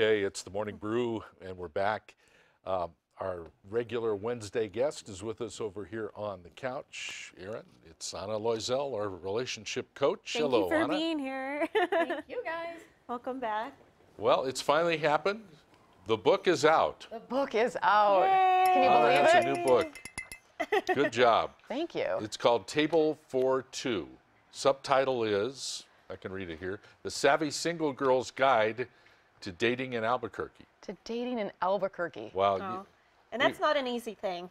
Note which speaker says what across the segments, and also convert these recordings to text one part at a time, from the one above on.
Speaker 1: Okay, it's the Morning Brew, and we're back. Our regular Wednesday guest is with us over here on the couch. Erin, it's Anna Loisel, our relationship coach.
Speaker 2: Thank
Speaker 1: Hello,
Speaker 2: you for
Speaker 1: Anna.
Speaker 2: being here.
Speaker 3: Thank you, guys.
Speaker 2: Welcome back.
Speaker 1: Well, it's finally happened. The book is out.
Speaker 3: The book is out.
Speaker 2: Yay!
Speaker 3: Can you
Speaker 1: Anna
Speaker 3: believe
Speaker 1: has
Speaker 3: it?
Speaker 1: a new book. Good job.
Speaker 3: Thank you.
Speaker 1: It's called Table for Two. Subtitle is, I can read it here, The Savvy Single Girl's Guide to Dating in Albuquerque.
Speaker 3: To dating in Albuquerque.
Speaker 1: Wow.
Speaker 2: Oh. And that's not an easy thing.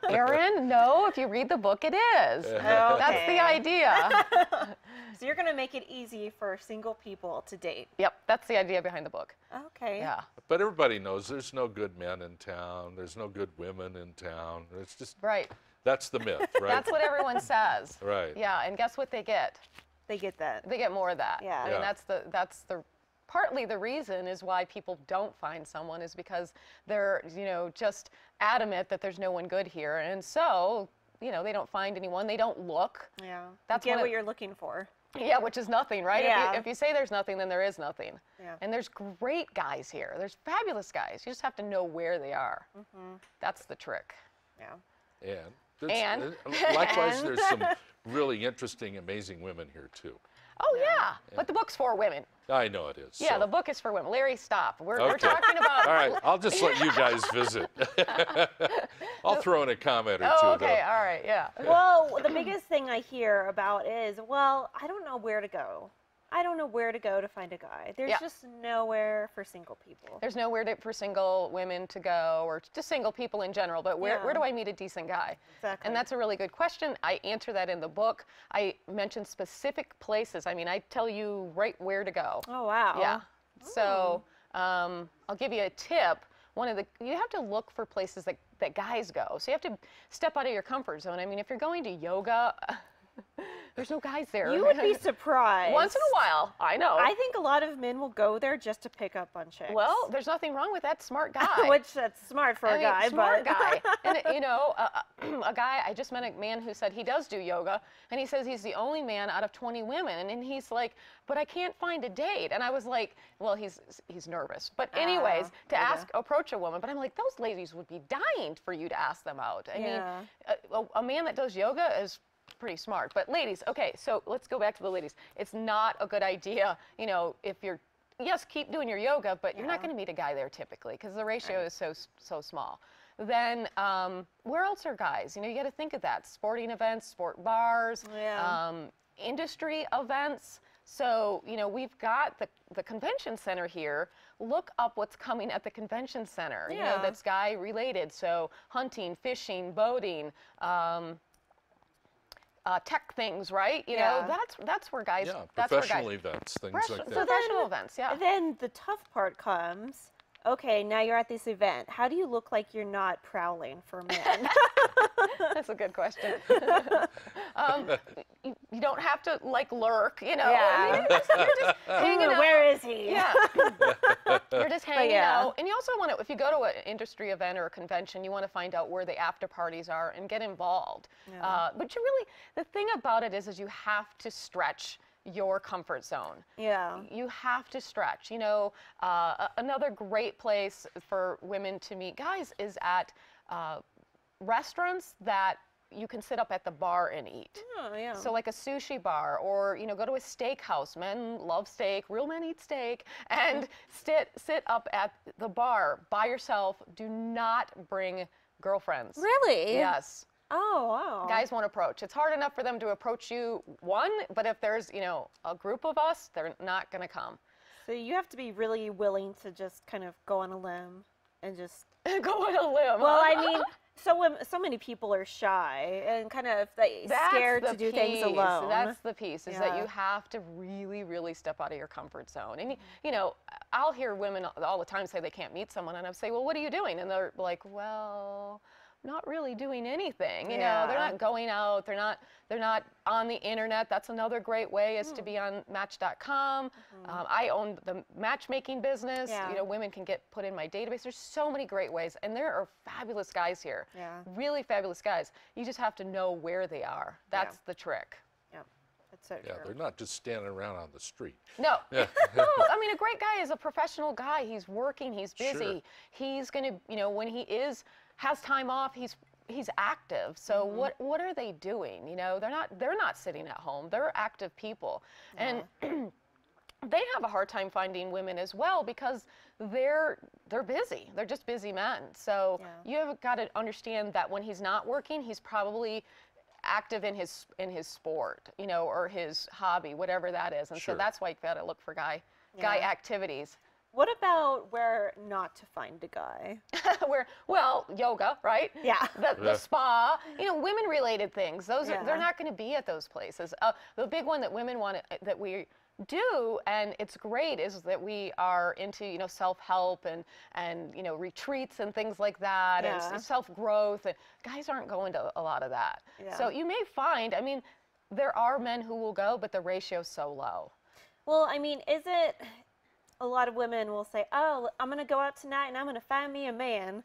Speaker 3: Erin, no, if you read the book, it is.
Speaker 2: Okay.
Speaker 3: That's the idea.
Speaker 2: So you're going to make it easy for single people to date.
Speaker 3: Yep, that's the idea behind the book.
Speaker 2: Okay.
Speaker 3: Yeah.
Speaker 1: But everybody knows there's no good men in town. There's no good women in town. It's just,
Speaker 3: Right.
Speaker 1: that's the myth, right?
Speaker 3: That's what everyone says.
Speaker 1: Right.
Speaker 3: Yeah, and guess what they get?
Speaker 2: They get that.
Speaker 3: They get more of that.
Speaker 2: Yeah.
Speaker 3: I
Speaker 1: Yeah.
Speaker 3: mean, that's the partly the reason is why people don't find someone is because they're, just adamant that there's no one good here. And so, they don't find anyone. They don't look.
Speaker 2: Yeah.
Speaker 3: That's
Speaker 2: get
Speaker 3: one
Speaker 2: what
Speaker 3: of-
Speaker 2: you're looking for.
Speaker 3: Yeah, which is nothing, right?
Speaker 2: Yeah.
Speaker 3: If you say there's nothing, then there is nothing.
Speaker 2: Yeah.
Speaker 3: And there's great guys here. There's fabulous guys. You just have to know where they are.
Speaker 2: Mm-hmm.
Speaker 3: That's the trick.
Speaker 2: Yeah.
Speaker 1: And likewise, there's some really interesting, amazing women here too.
Speaker 3: Oh, yeah. But the book's for women.
Speaker 1: I know it is.
Speaker 3: Yeah,
Speaker 1: so.
Speaker 3: the book is for women. Larry, stop. We're
Speaker 1: Okay.
Speaker 3: talking about...
Speaker 1: All right, I'll just let you guys visit. I'll throw in a comment or two.
Speaker 3: Oh, okay.
Speaker 1: Though.
Speaker 3: All right. Yeah.
Speaker 2: Well, the biggest thing I hear about is, well, I don't know where to go. I don't know where to go to find a guy. There's
Speaker 3: Yeah.
Speaker 2: just nowhere for single people.
Speaker 3: There's nowhere for single women to go or just single people in general. But where
Speaker 2: Yeah.
Speaker 3: do I meet a decent guy?
Speaker 2: Exactly.
Speaker 3: And that's a really good question. I answer that in the book. I mention specific places. I mean, I tell you right where to go.
Speaker 2: Oh, wow.
Speaker 3: Yeah. So I'll give you a tip. You have to look for places that guys go. So you have to step out of your comfort zone. I mean, if you're going to yoga, there's no guys there.
Speaker 2: You would be surprised.
Speaker 3: Once in a while, I know.
Speaker 2: I think a lot of men will go there just to pick up on chicks.
Speaker 3: Well, there's nothing wrong with that. Smart guy.
Speaker 2: Which that's smart for
Speaker 3: I
Speaker 2: a
Speaker 3: mean,
Speaker 2: guy,
Speaker 3: smart
Speaker 2: but
Speaker 3: guy. And a guy, I just met a man who said he does do yoga, and he says he's the only man out of 20 women, and he's like, but I can't find a date. And I was like, well, he's nervous. But anyways, approach a woman, but I'm like, those ladies would be dying for you to ask them out. I mean, a man that does yoga is pretty smart. But ladies, okay, so let's go back to the ladies. It's not a good idea, if you're, yes, keep doing your yoga, but you're not going to meet a guy there typically because the ratio is so small. Then where else are guys? You got to think of that. Sporting events, sport bars, industry events. So, we've got the convention center here. Look up what's coming at the convention center, that's guy related. So hunting, fishing, boating, tech things, right? That's where guys.
Speaker 1: Yeah,
Speaker 3: that's
Speaker 1: professional
Speaker 3: where guys,
Speaker 1: events, things like that.
Speaker 3: professional events, yeah.
Speaker 2: then the tough part comes. Okay, now you're at this event. How do you look like you're not prowling for men?
Speaker 3: That's a good question. You don't have to lurk,
Speaker 2: Yeah.
Speaker 3: I mean, you're just hanging out.
Speaker 2: Where is he?
Speaker 3: Yeah. You're just hanging
Speaker 2: yeah.
Speaker 3: out. And you also want to, if you go to an industry event or a convention, you want to find out where the after parties are and get involved.
Speaker 2: Yeah.
Speaker 3: But the thing about it is you have to stretch your comfort zone.
Speaker 2: Yeah.
Speaker 3: You have to stretch. Another great place for women to meet guys is at restaurants that you can sit up at the bar and eat.
Speaker 2: Oh, yeah.
Speaker 3: So like a sushi bar or, go to a steakhouse. Men love steak. Real men eat steak. And sit up at the bar by yourself. Do not bring girlfriends.
Speaker 2: Really?
Speaker 3: Yes.
Speaker 2: Oh, wow.
Speaker 3: Guys won't approach. It's hard enough for them to approach you, but if there's, a group of us, they're not going to come.
Speaker 2: So you have to be really willing to just kind of go on a limb and just...
Speaker 3: Go on a limb.
Speaker 2: Well, I mean, so many people are shy and kind of scared to do things alone.
Speaker 3: That's the piece, is that
Speaker 2: Yeah.
Speaker 3: you have to really, really step out of your comfort zone. And, I'll hear women all the time say they can't meet someone, and I say, well, what are you doing? And they're like, well... not really doing anything. They're not going out. They're not on the internet. That's another great way is to be on Match.com. I own the matchmaking business.
Speaker 2: Yeah.
Speaker 3: Women can get put in my database. There's so many great ways, and there are fabulous guys here.
Speaker 2: Yeah.
Speaker 3: Really fabulous guys. You just have to know where they are. That's the trick.
Speaker 2: Yeah. That's so
Speaker 1: Yeah,
Speaker 2: true.
Speaker 1: they're not just standing around on the street.
Speaker 3: No, no. I mean, a great guy is a professional guy. He's working. He's busy.
Speaker 1: Sure.
Speaker 3: He's gonna, when he has time off, he's active. So what are they doing? They're not sitting at home. They're active people, and they have a hard time finding women as well because they're busy. They're just busy men. So you have got to understand that when he's not working, he's probably active in his sport, or his hobby, whatever that is. And
Speaker 1: Sure.
Speaker 3: so that's why you got to look for guy activities.
Speaker 2: What about where not to find a guy?
Speaker 3: Well, yoga, right?
Speaker 2: Yeah.
Speaker 3: The spa, women related things. They're
Speaker 2: Yeah.
Speaker 3: not going to be at those places. The big one that women want that we do, and it's great, is that we are into self-help and retreats and things like that,
Speaker 2: Yeah.
Speaker 3: and self-growth, and guys aren't going to a lot of that.
Speaker 2: Yeah.
Speaker 3: So you may find, there are men who will go, but the ratio's so low.
Speaker 2: Well, I mean, is it, a lot of women will say, oh, I'm going to go out tonight and I'm going to find me a man.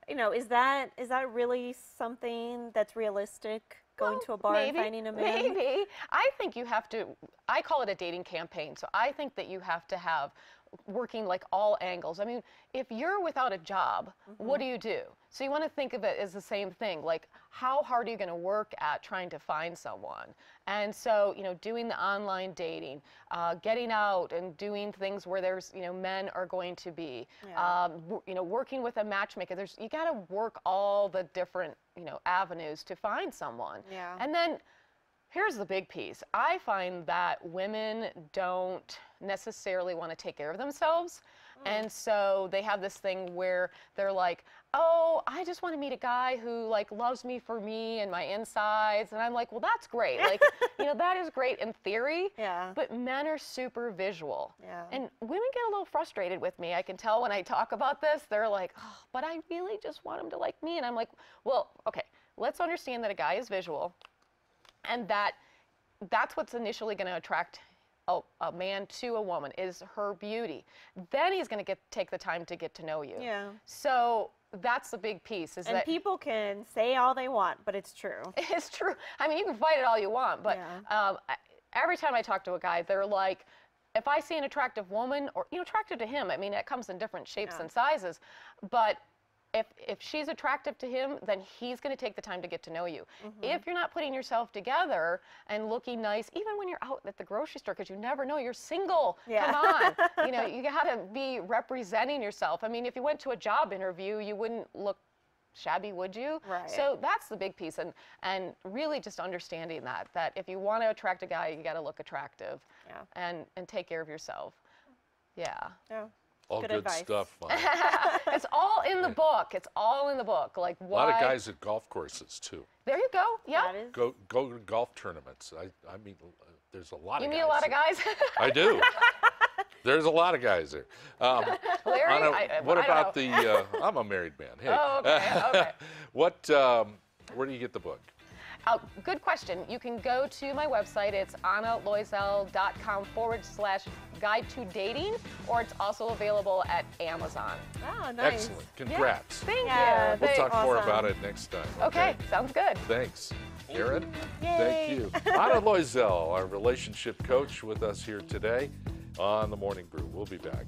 Speaker 2: Is that really something that's realistic? Going to a bar and finding a man?
Speaker 3: Maybe. I think you have to, I call it a dating campaign. So I think that you have to have working like all angles. I mean, if you're without a job, what do you do? So you want to think of it as the same thing. Like, how hard are you going to work at trying to find someone? And so, doing the online dating, getting out and doing things where there's, men are going to be, working with a matchmaker. You got to work all the different, avenues to find someone.
Speaker 2: Yeah.
Speaker 3: And then here's the big piece. I find that women don't necessarily want to take care of themselves. And so they have this thing where they're like, oh, I just want to meet a guy who loves me for me and my insides. And I'm like, well, that's great. That is great in theory.
Speaker 2: Yeah.
Speaker 3: But men are super visual.
Speaker 2: Yeah.
Speaker 3: And women get a little frustrated with me. I can tell when I talk about this. They're like, oh, but I really just want him to like me. And I'm like, well, okay, let's understand that a guy is visual, and that's what's initially going to attract a man to a woman, is her beauty. Then he's going to take the time to get to know you.
Speaker 2: Yeah.
Speaker 3: So that's the big piece, is
Speaker 2: And
Speaker 3: that
Speaker 2: people can say all they want, but it's true.
Speaker 3: it's true. I mean, you can fight it all you want, but every time I talk to a guy, they're like, if I see an attractive woman, or attractive to him, I mean, it comes in different shapes and sizes, but if she's attractive to him, then he's going to take the time to get to know you. If you're not putting yourself together and looking nice, even when you're out at the grocery store, because you never know, you're single.
Speaker 2: Yeah.
Speaker 3: Come on. You got to be representing yourself. I mean, if you went to a job interview, you wouldn't look shabby, would you?
Speaker 2: Right.
Speaker 3: So that's the big piece, and really just understanding that if you want to attract a guy, you got to look attractive.
Speaker 2: Yeah.
Speaker 3: And take care of yourself. Yeah.
Speaker 2: Yeah.
Speaker 1: All
Speaker 2: Good
Speaker 1: good
Speaker 2: advice.
Speaker 1: stuff.
Speaker 3: It's all in the book. It's all in the book. Like,
Speaker 1: A
Speaker 3: why?
Speaker 1: lot of guys at golf courses too.
Speaker 3: There you go. Yeah.
Speaker 2: That is.
Speaker 1: Go to golf tournaments. I mean, there's a lot
Speaker 3: You
Speaker 1: of
Speaker 3: meet
Speaker 1: guys.
Speaker 3: a lot of guys.
Speaker 1: I do. There's a lot of guys there.
Speaker 3: Larry,
Speaker 1: What
Speaker 3: I
Speaker 1: about
Speaker 3: don't know.
Speaker 1: the? I'm a married man. Hey.
Speaker 3: Oh, okay. Okay.
Speaker 1: Where do you get the book?
Speaker 3: Good question. You can go to my website. It's annaloisel.com/guide to dating, or it's also available at Amazon.
Speaker 2: Oh, nice.
Speaker 1: Excellent. Congrats.
Speaker 3: Thank
Speaker 2: Yeah,
Speaker 3: you.
Speaker 1: We'll
Speaker 2: Thanks.
Speaker 1: talk more
Speaker 2: Awesome.
Speaker 1: about it next time.
Speaker 3: Okay, sounds good.
Speaker 1: Thanks. Aaron,
Speaker 2: Yay.
Speaker 1: thank you. Anna Loisel, our relationship coach, with us here today on The Morning Brew. We'll be back.